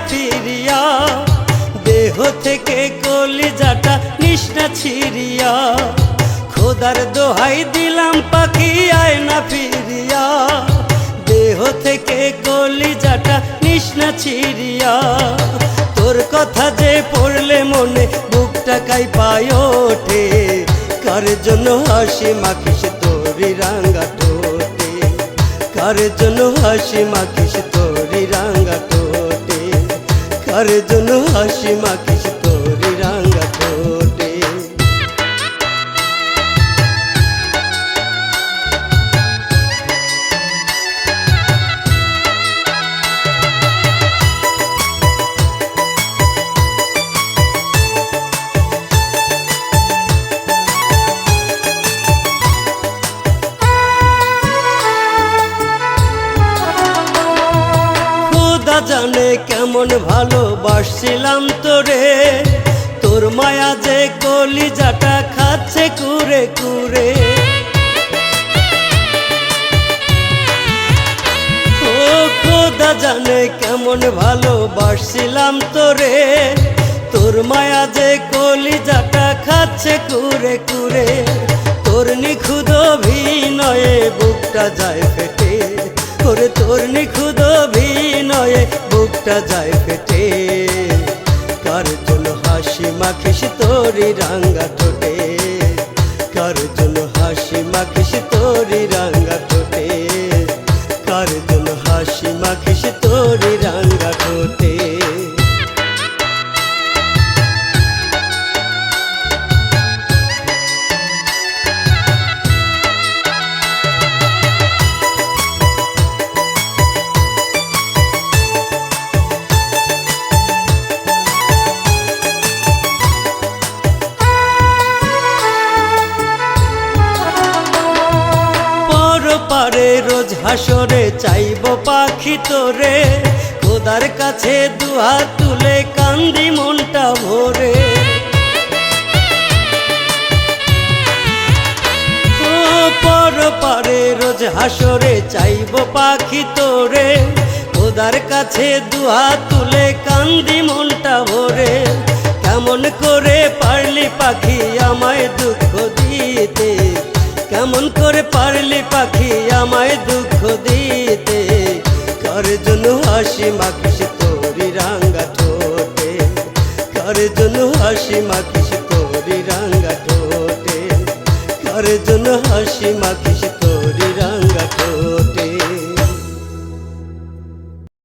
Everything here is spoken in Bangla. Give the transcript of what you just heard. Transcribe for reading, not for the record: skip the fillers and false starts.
ফিরিয়া, দেহ থেকে কলিজাটা নিস না ছিড়িয়া। খোদার দোহাই দিলাম পাখি আয় না ফিরিয়া, দেহ থেকে কলিজাটা নিস না ছিড়িয়া। তোর কথা যে পড়লে মনে বুকটা কাঁপায় ওঠে, কার জন্য হাসি মাখিস তোরি রাঙা ঠোঁটে, কার জন্য হাসি মাখিস তোরি রাঙা ঠোঁটে, কার জন্য হাসি মাখিস তোরি রাঙা ঠোঁটে। জানে কেমন ভালোবাসছিলাম তোরে, তোর মায়া যে কলিজাটা খাচ্ছে কুরে কুরে। ও খোদা জানে কেমন ভালোবাসছিলাম তোরে, তোর মায়া যে কলিজাটা খাচ্ছে কুরে কুরে। তোর নিখুঁত অভিনয়ে বুকটা যায় ফেটে, ওরে তোর নিখুঁত অভিনয়ে বুকটা যায় ফেটে। কার জন্য হাসি মাখিস তোরি রাঙা ঠোঁটে, কার জন্য হাসি মাখিস তোরি রাঙা ঠোঁটে, কার জন্য হাসি মাখিস তোরি রাঙা ঠোঁটে। পারে রোজ হাসরে চাইব পাখি তোরে, খোদার কাছে দুহাত তুলে কান্দি মনটা ভরে। ও পর পারে রোজ হাসরে চাইব পাখি তোরে, খোদার কাছে দুহাত তুলে কান্দি মনটা ভরে। কেমন করে পারলি পাখি আমায় দুঃখ দিতে, কেমন করে পারলি পাখি আমায় দুঃখ দিতে। কার জন্য হাসি মাখিস তোরি রাঙা ঠোঁটে, কার জন্য হাসি মাখিস তোরি রাঙা ঠোঁটে, কার জন্য হাসি মাখিস